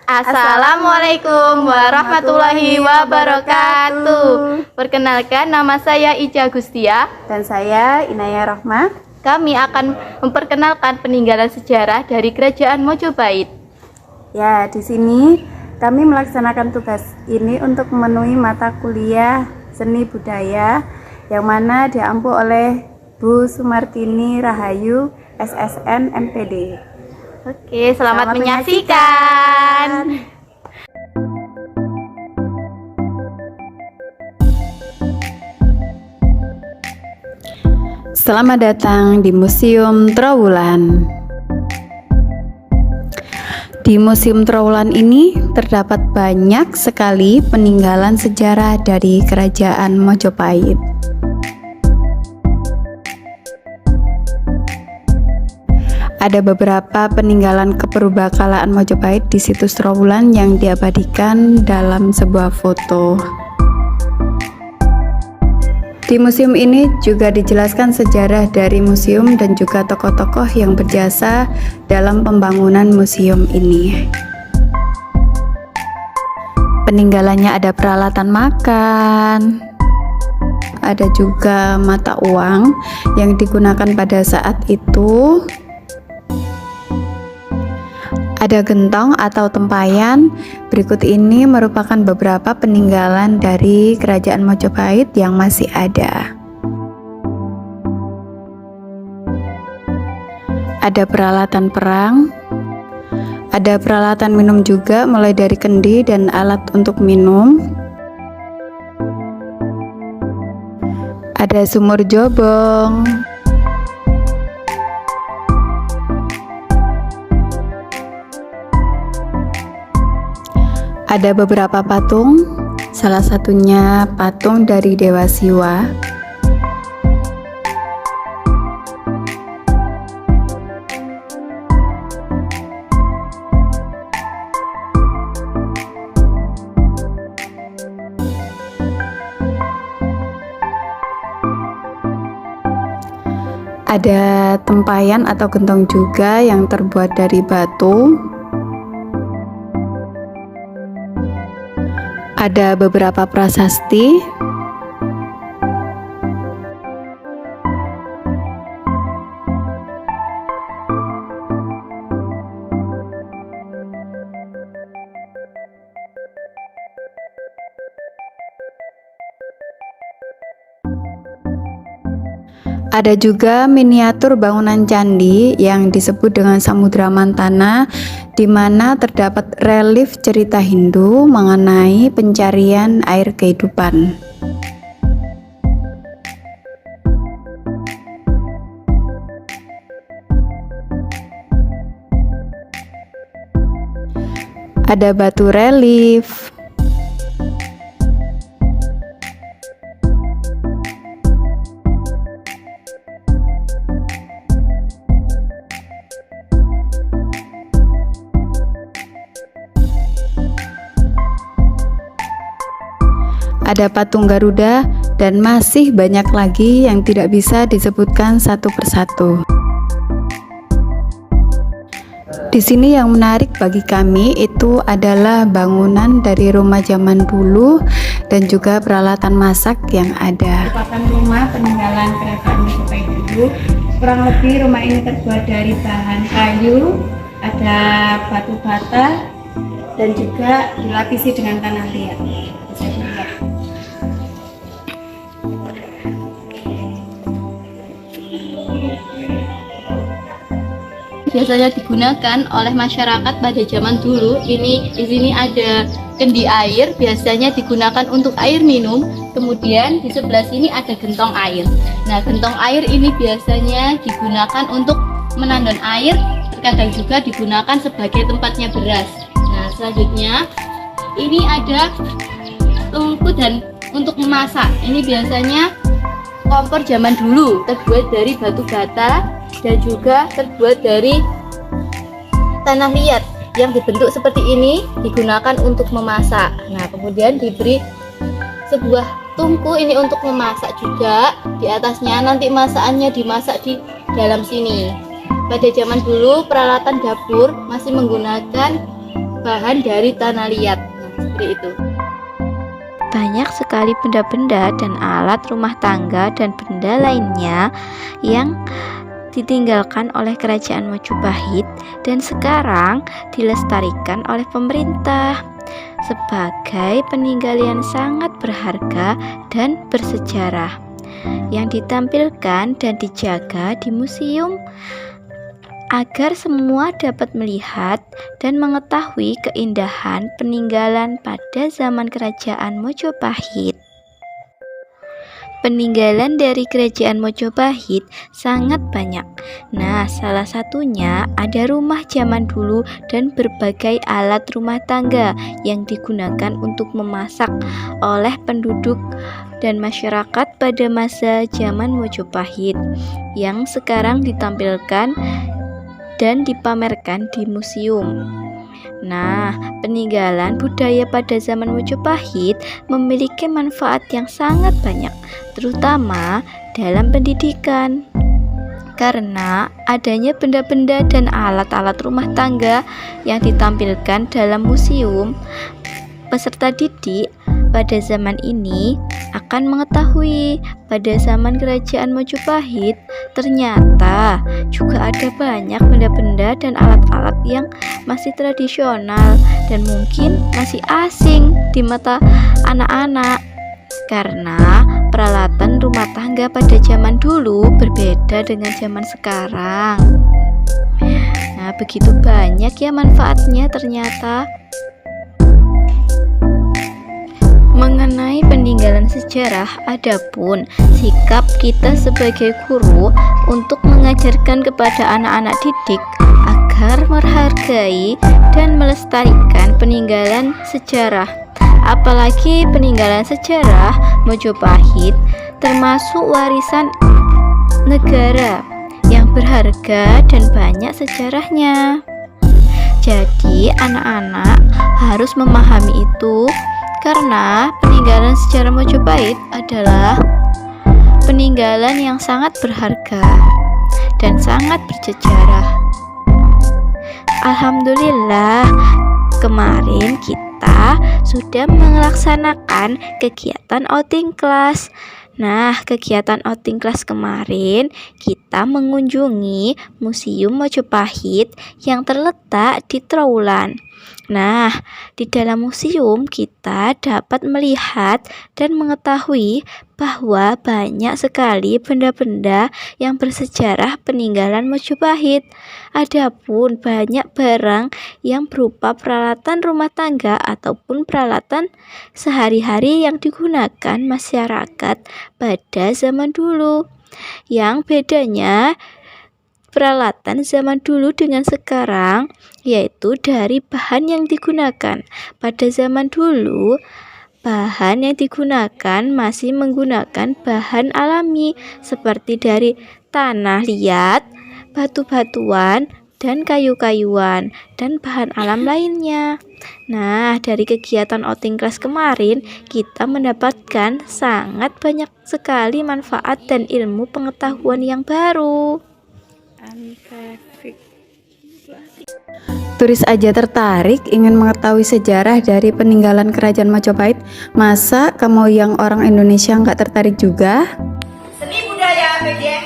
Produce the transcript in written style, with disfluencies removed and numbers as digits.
Assalamualaikum warahmatullahi wabarakatuh. Perkenalkan, nama saya Ica Agustia dan saya Inaya Rohmah. Kami akan memperkenalkan peninggalan sejarah dari Kerajaan Mojopahit. Ya, di sini kami melaksanakan tugas ini untuk memenuhi mata kuliah seni budaya yang mana diampu oleh Bu Sumartini Rahayu, SSN MPD. Oke, selamat menyaksikan. Selamat datang di Museum Trowulan. Di Museum Trowulan ini terdapat banyak sekali peninggalan sejarah dari Kerajaan Mojopahit. Ada beberapa peninggalan keperbakalaan Mojopahit di situs Trowulan yang diabadikan dalam sebuah foto. Di museum ini juga dijelaskan sejarah dari museum dan juga tokoh-tokoh yang berjasa dalam pembangunan museum ini. Peninggalannya ada peralatan makan, ada juga mata uang yang digunakan pada saat itu. Ada gentong atau tempayan. Berikut ini merupakan beberapa peninggalan dari Kerajaan Mojopahit yang masih ada. Ada peralatan perang, ada peralatan minum juga, mulai dari kendi dan alat untuk minum. Ada sumur jobong. Ada beberapa patung, salah satunya patung dari Dewa Siwa. Ada tempayan atau gentong juga yang terbuat dari batu. Ada beberapa prasasti. Ada juga miniatur bangunan candi yang disebut dengan Samudra Mantana, di mana terdapat relief cerita Hindu mengenai pencarian air kehidupan. Ada batu relief. Ada patung Garuda dan masih banyak lagi yang tidak bisa disebutkan satu persatu. Di sini yang menarik bagi kami itu adalah bangunan dari rumah zaman dulu dan juga peralatan masak yang ada. Merupakan rumah peninggalan Kerajaan Mojopahit dulu. Kurang lebih rumah ini terbuat dari bahan kayu, ada batu bata dan juga dilapisi dengan tanah liat. Bisa dilihat. Biasanya digunakan oleh masyarakat pada zaman dulu. Di sini ada kendi air, biasanya digunakan untuk air minum. Kemudian di sebelah sini ada gentong air. Nah, gentong air ini biasanya digunakan untuk menandon air, terkadang juga digunakan sebagai tempatnya beras. Nah, selanjutnya ini ada tungku dan untuk memasak. Ini biasanya kompor zaman dulu, terbuat dari batu bata dan juga terbuat dari tanah liat yang dibentuk seperti ini, digunakan untuk memasak. Nah, kemudian diberi sebuah tungku ini untuk memasak juga. Di atasnya nanti masakannya dimasak di dalam sini. Pada zaman dulu peralatan dapur masih menggunakan berbahan dari tanah liat. Nah, seperti itu. Banyak sekali benda-benda dan alat rumah tangga dan benda lainnya yang ditinggalkan oleh kerajaan Majapahit dan sekarang dilestarikan oleh pemerintah sebagai peninggalan sangat berharga dan bersejarah yang ditampilkan dan dijaga di museum agar semua dapat melihat dan mengetahui keindahan peninggalan pada zaman kerajaan Majapahit. Peninggalan dari kerajaan Majapahit sangat banyak. Nah, salah satunya ada rumah zaman dulu dan berbagai alat rumah tangga yang digunakan untuk memasak oleh penduduk dan masyarakat pada masa zaman Majapahit yang sekarang ditampilkan dan dipamerkan di museum. Nah, peninggalan budaya pada zaman Majapahit memiliki manfaat yang sangat banyak, terutama dalam pendidikan. Karena adanya benda-benda dan alat-alat rumah tangga yang ditampilkan dalam museum, peserta didik pada zaman ini akan mengetahui pada zaman kerajaan Majapahit ternyata juga ada banyak benda-benda dan alat-alat yang masih tradisional dan mungkin masih asing di mata anak-anak karena peralatan rumah tangga pada zaman dulu berbeda dengan zaman sekarang. Nah, begitu banyak ya manfaatnya ternyata. Mengenai peninggalan sejarah, adapun sikap kita sebagai guru untuk mengajarkan kepada anak-anak didik agar menghargai dan melestarikan peninggalan sejarah. Apalagi peninggalan sejarah Majapahit termasuk warisan negara yang berharga dan banyak sejarahnya. Jadi anak-anak harus memahami itu karena peninggalan sejarah Majapahit adalah peninggalan yang sangat berharga dan sangat bersejarah. Alhamdulillah, kemarin kita sudah melaksanakan kegiatan outing class. Nah, kegiatan outing class kemarin kita mengunjungi Museum Majapahit yang terletak di Trowulan. Nah, di dalam museum kita dapat melihat dan mengetahui bahwa banyak sekali benda-benda yang bersejarah peninggalan Majapahit. Adapun banyak barang yang berupa peralatan rumah tangga ataupun peralatan sehari-hari yang digunakan masyarakat pada zaman dulu. Yang bedanya peralatan zaman dulu dengan sekarang yaitu dari bahan yang digunakan. Pada zaman dulu, bahan yang digunakan masih menggunakan bahan alami seperti dari tanah liat, batu-batuan, dan kayu-kayuan, dan bahan alam lainnya. Nah, dari kegiatan outing class kemarin, kita mendapatkan sangat banyak sekali manfaat dan ilmu pengetahuan yang baru. Turis aja tertarik ingin mengetahui sejarah dari peninggalan kerajaan Majapahit. Masa kamu yang orang Indonesia nggak tertarik juga? Seni budaya PGM